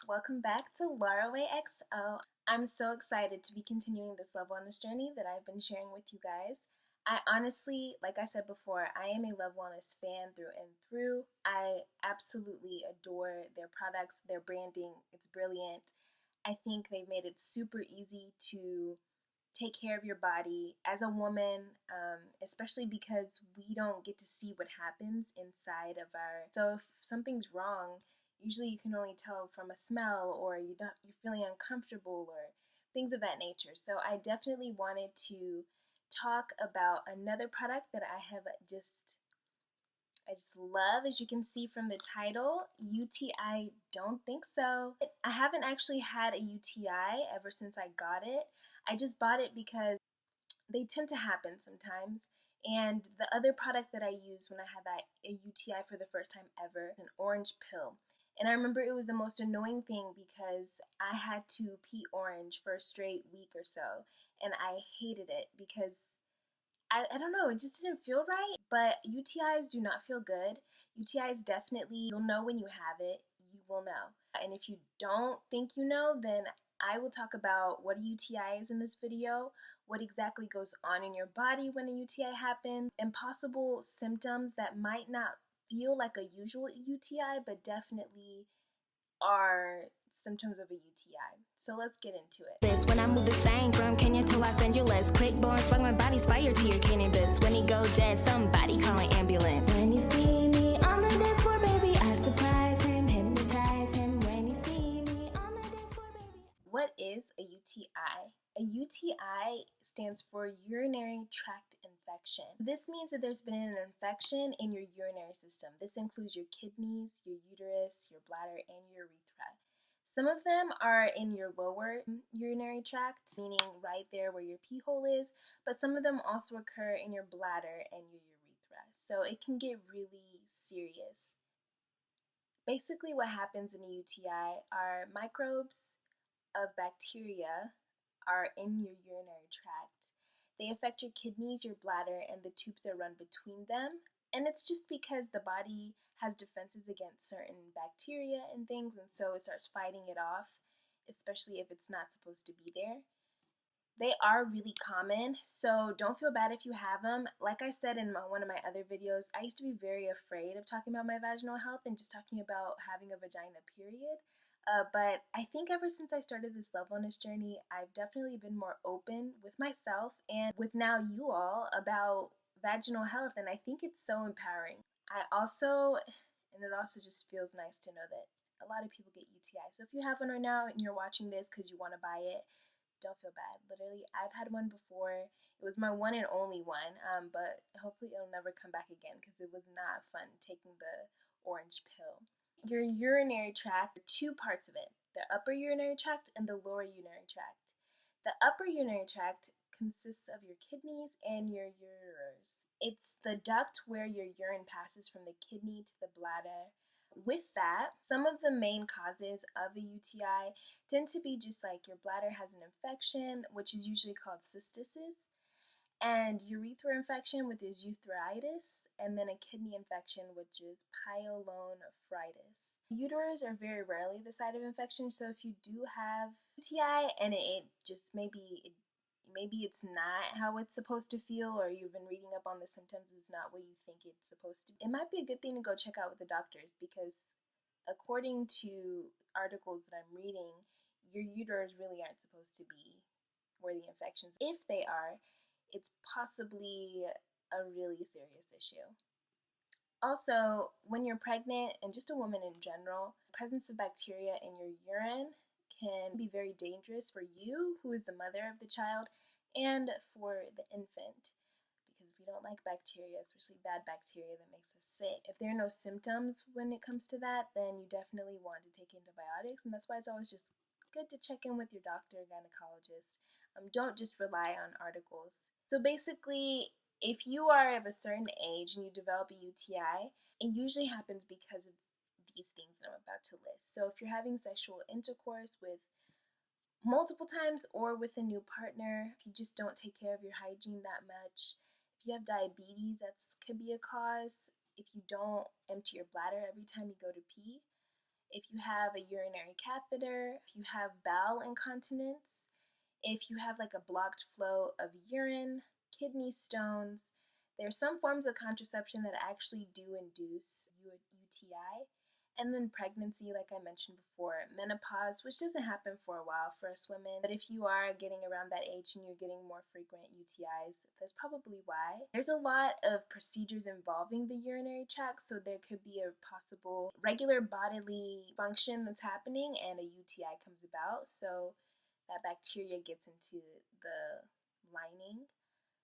Welcome back to LauraWayxo. I'm so excited to be continuing this love wellness journey that I've been sharing with you guys. I honestly, like I said before, I am a love wellness fan through and through. I absolutely adore their products, their branding. It's brilliant. I think they've made it super easy to take care of your body as a woman, especially because we don't get to see what happens inside of our. So if something's wrong, usually you can only tell from a smell, or you're feeling uncomfortable, or things of that nature. So I definitely wanted to talk about another product that I just love. As you can see from the title, UTI don't think so. I haven't actually had a UTI ever since I got it. I just bought it because they tend to happen sometimes. And the other product that I used when I had a UTI for the first time ever is an orange pill. And I remember it was the most annoying thing because I had to pee orange for a straight week or so. And I hated it because I don't know, it just didn't feel right. But UTIs do not feel good. UTIs definitely, you'll know when you have it. You will know. And if you don't think you know, then I will talk about what a UTI is in this video, what exactly goes on in your body when a UTI happens, and possible symptoms that might not feel like a usual UTI, but definitely are symptoms of a UTI. So let's get into it. This when I move this thing from Kenya to Los Angeles. Quick blowing sprung my body's fire to your cannabis. When he go dead, somebody call an ambulance. When you see me on the dance floor, baby, I surprise him, hypnotize him. When you see me on the dance floor, baby. What is a UTI? A UTI stands for urinary tract infection. This means that there's been an infection in your urinary system. This includes your kidneys, your uterus, your bladder, and your urethra. Some of them are in your lower urinary tract, meaning right there where your pee hole is, but some of them also occur in your bladder and your urethra. So it can get really serious. Basically, what happens in a UTI are microbes of bacteria are in your urinary tract. They affect your kidneys, your bladder, and the tubes that run between them. And it's just because the body has defenses against certain bacteria and things, and so it starts fighting it off, especially if it's not supposed to be there. They are really common, so don't feel bad if you have them. Like I said in one of my other videos, I used to be very afraid of talking about my vaginal health and just talking about having a vagina, period. But I think ever since I started this love wellness journey, I've definitely been more open with myself and with now you all about vaginal health, and I think it's so empowering. It also just feels nice to know that a lot of people get UTI. So if you have one right now and you're watching this because you want to buy it, don't feel bad. Literally, I've had one before. It was my one and only one, but hopefully it'll never come back again because it was not fun taking the orange pill. Your urinary tract, there are two parts of it, the upper urinary tract and the lower urinary tract. The upper urinary tract consists of your kidneys and your ureters. It's the duct where your urine passes from the kidney to the bladder. With that, some of the main causes of a UTI tend to be just like your bladder has an infection, which is usually called cystitis, and urethral infection, which is urethritis, and then a kidney infection, which is pyelonephritis. Uterus are very rarely the site of infection, so if you do have UTI and it just maybe it's not how it's supposed to feel, or you've been reading up on the symptoms, it's not what you think it's supposed to be, it might be a good thing to go check out with the doctors, because according to articles that I'm reading, your uterus really aren't supposed to be where the infections. If they are, it's possibly a really serious issue. Also, when you're pregnant, and just a woman in general, the presence of bacteria in your urine can be very dangerous for you, who is the mother of the child, and for the infant. Because if you don't like bacteria, especially bad bacteria that makes us sick, if there are no symptoms when it comes to that, then you definitely want to take antibiotics, and that's why it's always just good to check in with your doctor or gynecologist. Don't just rely on articles. So basically, if you are of a certain age and you develop a UTI, it usually happens because of these things that I'm about to list. So if you're having sexual intercourse with multiple times or with a new partner, if you just don't take care of your hygiene that much, if you have diabetes, that could be a cause. If you don't empty your bladder every time you go to pee, if you have a urinary catheter, if you have bowel incontinence, if you have like a blocked flow of urine, kidney stones. There are some forms of contraception that actually do induce UTI. And then pregnancy, like I mentioned before, menopause, which doesn't happen for a while for us women. But if you are getting around that age and you're getting more frequent UTIs, that's probably why. There's a lot of procedures involving the urinary tract, so there could be a possible regular bodily function that's happening and a UTI comes about. So that bacteria gets into the lining.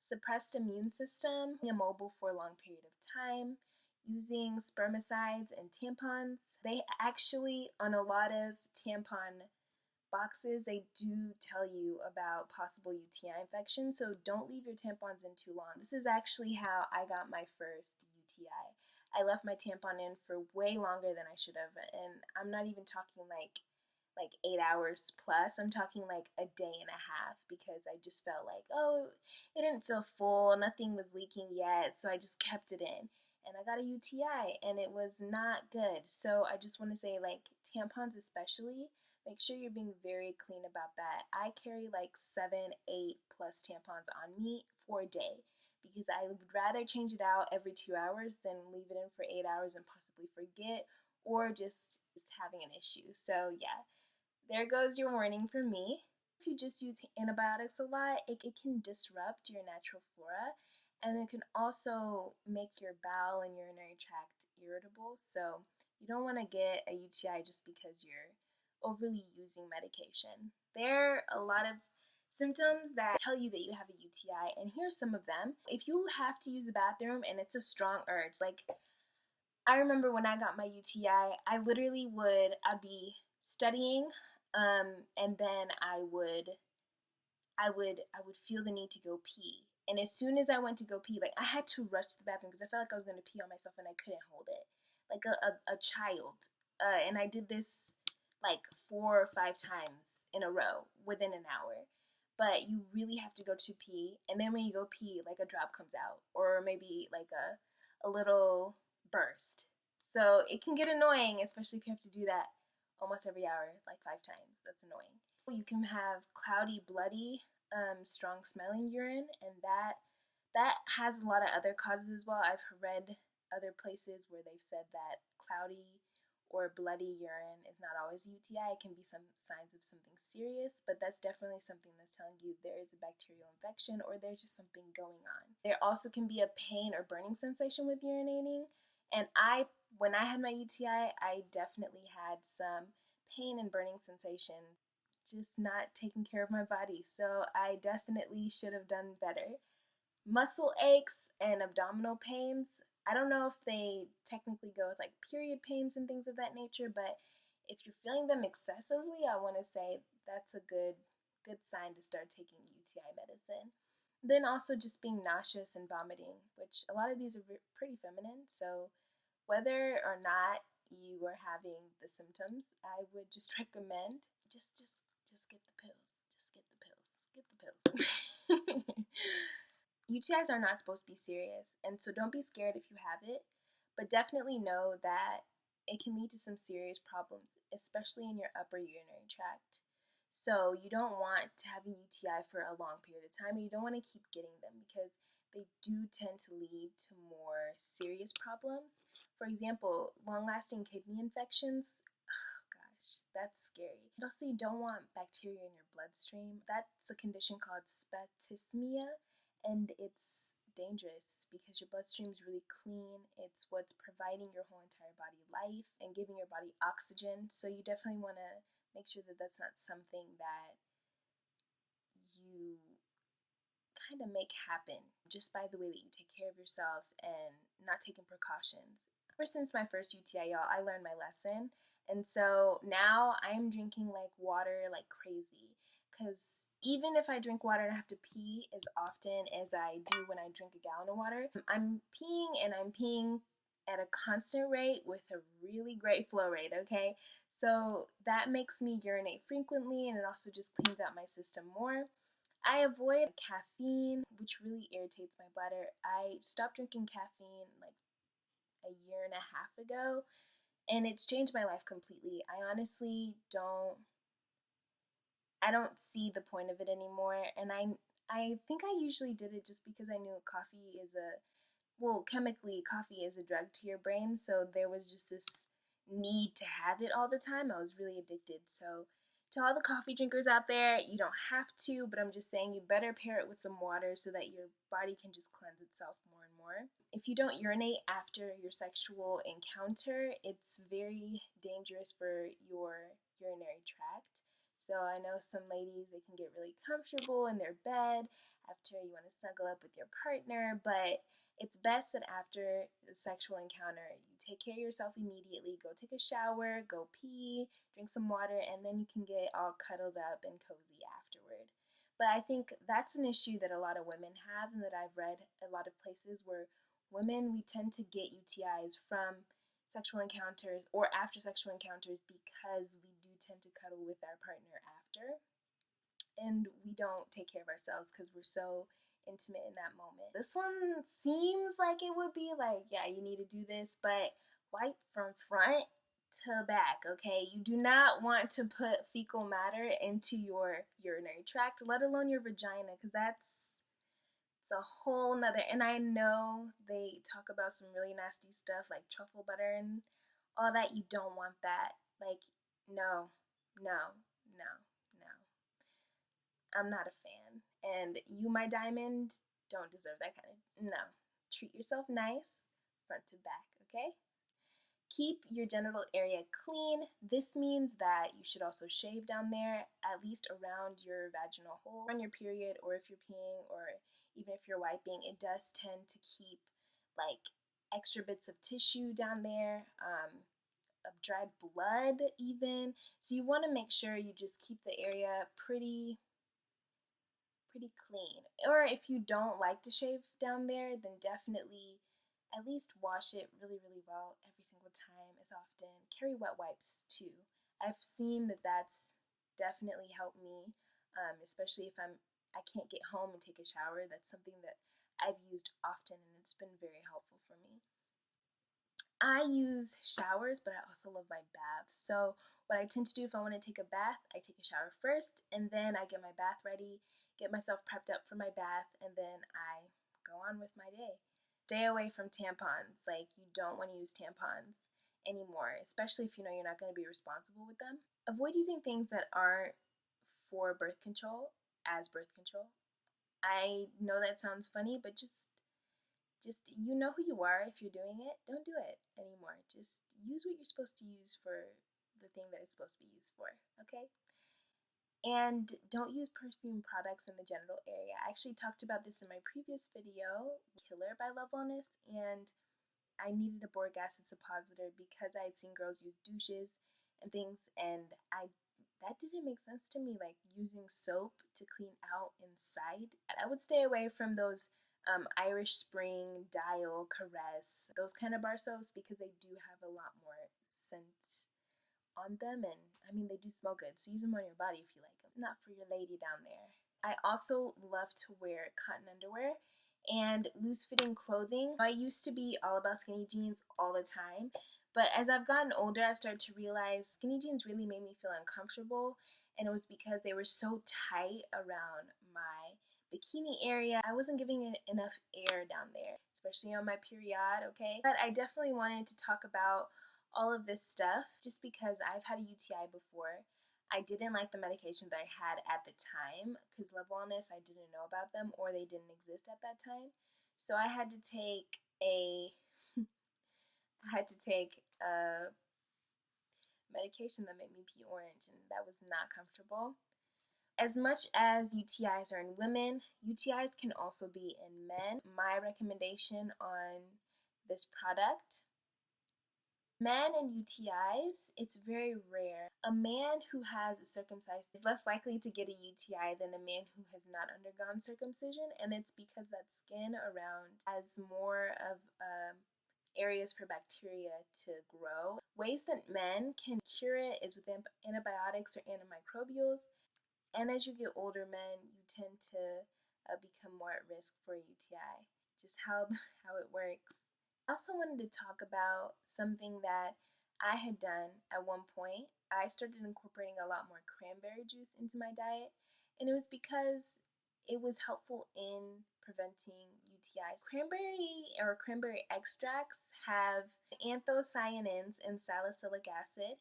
Suppressed immune system, immobile for a long period of time, using spermicides and tampons. They actually, on a lot of tampon boxes, they do tell you about possible UTI infection, so don't leave your tampons in too long. This is actually how I got my first UTI. I left my tampon in for way longer than I should have, and I'm not even talking like 8 hours plus. I'm talking like a day and a half because I just felt like, oh, it didn't feel full, nothing was leaking yet, so I just kept it in. And I got a UTI and it was not good. So I just want to say, like, tampons especially, make sure you're being very clean about that. I carry like 7, 8 plus tampons on me for a day because I would rather change it out every 2 hours than leave it in for 8 hours and possibly forget or just having an issue. So yeah, there goes your warning for me. If you just use antibiotics a lot, it can disrupt your natural flora, and it can also make your bowel and urinary tract irritable. So you don't want to get a UTI just because you're overly using medication. There are a lot of symptoms that tell you that you have a UTI, and here's some of them. If you have to use the bathroom and it's a strong urge, like I remember when I got my UTI, I'd be studying, and then I would feel the need to go pee. And as soon as I went to go pee, like I had to rush to the bathroom because I felt like I was going to pee on myself and I couldn't hold it, like a child. And I did this like 4 or 5 times in a row within an hour. But you really have to go to pee, and then when you go pee, like a drop comes out, or maybe like a little burst. So it can get annoying, especially if you have to do that almost every hour, like 5 times. That's annoying. You can have cloudy, bloody, strong smelling urine, and that has a lot of other causes as well. I've read other places where they've said that cloudy or bloody urine is not always a UTI. It can be some signs of something serious, but that's definitely something that's telling you there is a bacterial infection or there's just something going on. There also can be a pain or burning sensation with urinating, and when I had my UTI, I definitely had some pain and burning sensation, just not taking care of my body. So I definitely should have done better. Muscle aches and abdominal pains, I don't know if they technically go with like period pains and things of that nature, but if you're feeling them excessively, I want to say that's a good sign to start taking UTI medicine. Then also just being nauseous and vomiting, which a lot of these are pretty feminine. So whether or not you are having the symptoms, I would just recommend just get the pills. Just get the pills. Get the pills. UTIs are not supposed to be serious, and so don't be scared if you have it, but definitely know that it can lead to some serious problems, especially in your upper urinary tract. So you don't want to have a UTI for a long period of time, and you don't want to keep getting them because they do tend to lead to more serious problems. For example, long-lasting kidney infections. Oh gosh, that's scary. And also, you don't want bacteria in your bloodstream. That's a condition called septicemia, and it's dangerous because your bloodstream is really clean. It's what's providing your whole entire body life and giving your body oxygen. So you definitely want to make sure that that's not something that you kind of make happen just by the way that you take care of yourself and not taking precautions. Ever since my first UTI, y'all, I learned my lesson. And so now I'm drinking like water like crazy because even if I drink water and I have to pee as often as I do when I drink a gallon of water, I'm peeing at a constant rate with a really great flow rate, okay? So that makes me urinate frequently and it also just cleans out my system more. I avoid caffeine, which really irritates my bladder. I stopped drinking caffeine like a year and a half ago, and it's changed my life completely. I honestly don't see the point of it anymore, and I think I usually did it just because I knew coffee is chemically coffee is a drug to your brain, so there was just this need to have it all the time. I was really addicted. So to all the coffee drinkers out there, you don't have to, but I'm just saying you better pair it with some water so that your body can just cleanse itself more and more. If you don't urinate after your sexual encounter, it's very dangerous for your urinary tract. So I know some ladies, they can get really comfortable in their bed after you want to snuggle up with your partner, but it's best that after the sexual encounter, you take care of yourself immediately. Go take a shower, go pee, drink some water, and then you can get all cuddled up and cozy afterward. But I think that's an issue that a lot of women have, and that I've read a lot of places where women, we tend to get UTIs from sexual encounters or after sexual encounters because we do tend to cuddle with our partner after, and we don't take care of ourselves because we're so intimate in that moment. This one seems like it would be like, yeah, you need to do this, but wipe from front to back, okay? You do not want to put fecal matter into your urinary tract, let alone your vagina, because it's a whole nother. And I know they talk about some really nasty stuff like truffle butter and all that. You don't want that. Like, no, no, no, no. I'm not a fan. And you, my diamond, don't deserve that kind of. No. Treat yourself nice, front to back, okay? Keep your genital area clean. This means that you should also shave down there, at least around your vaginal hole. On your period, or if you're peeing, or even if you're wiping, it does tend to keep like extra bits of tissue down there, of dried blood even. So you want to make sure you just keep the area pretty clean. Or if you don't like to shave down there, then definitely at least wash it really, really well every single time, as often. Carry wet wipes too. I've seen that that's definitely helped me, especially if I can't get home and take a shower. That's something that I've used often, and it's been very helpful for me. I use showers, but I also love my baths. So what I tend to do if I want to take a bath, I take a shower first, and then I get my bath ready, get myself prepped up for my bath, and then I go on with my day. Stay away from tampons. Like, you don't want to use tampons anymore, especially if you know you're not going to be responsible with them. Avoid using things that aren't for birth control as birth control. I know that sounds funny, but just you know who you are. If you're doing it, don't do it anymore. Just use what you're supposed to use for the thing that it's supposed to be used for, okay? And don't use perfume products in the genital area. I actually talked about this in my previous video, Killer by Love Wellness, and I needed a boric acid suppositor because I had seen girls use douches and things, and that didn't make sense to me, like using soap to clean out inside. I would stay away from those Irish Spring, Dial, Caress, those kind of bar soaps, because they do have a lot more scent on them, and I mean, they do smell good, so use them on your body if you like them. Not for your lady down there. I also love to wear cotton underwear and loose-fitting clothing. I used to be all about skinny jeans all the time, but as I've gotten older, I've started to realize skinny jeans really made me feel uncomfortable, and it was because they were so tight around my bikini area. I wasn't giving it enough air down there, especially on my period, okay? But I definitely wanted to talk about all of this stuff just because I've had a UTI before. I didn't like the medication that I had at the time because Love Wellness, I didn't know about them, or they didn't exist at that time. So I had to take a medication that made me pee orange, and that was not comfortable. As much as UTIs are in women, UTIs can also be in men. My recommendation on this product: men and UTIs, it's very rare. A man who has a circumcised is less likely to get a UTI than a man who has not undergone circumcision, and it's because that skin around has more of areas for bacteria to grow. Ways that men can cure it is with antibiotics or antimicrobials, and as you get older, men, you tend to become more at risk for a UTI. Just how it works. I also wanted to talk about something that I had done at one point, I started incorporating a lot more cranberry juice into my diet, and it was because it was helpful in preventing UTIs. Cranberry extracts have anthocyanins and salicylic acid.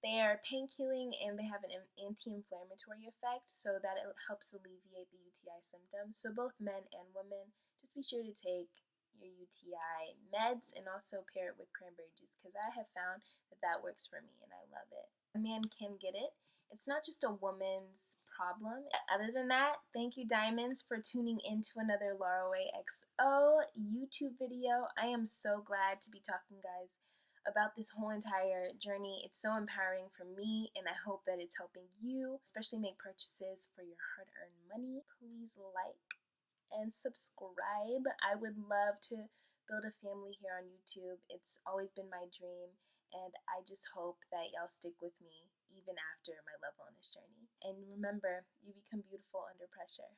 They are pain-killing and they have an anti-inflammatory effect so that it helps alleviate the UTI symptoms. So both men and women, just be sure to take your UTI meds and also pair it with cranberry juice, because I have found that works for me and I love it. A man can get it. It's not just a woman's problem. Other than that, thank you, Diamonds, for tuning into another LauraWayxo YouTube video. I am so glad to be talking, guys, about this whole entire journey. It's so empowering for me, and I hope that it's helping you, especially make purchases for your hard-earned money. Please like and subscribe. I would love to build a family here on YouTube. It's always been my dream, and I just hope that y'all stick with me even after my love wellness journey. And remember, you become beautiful under pressure.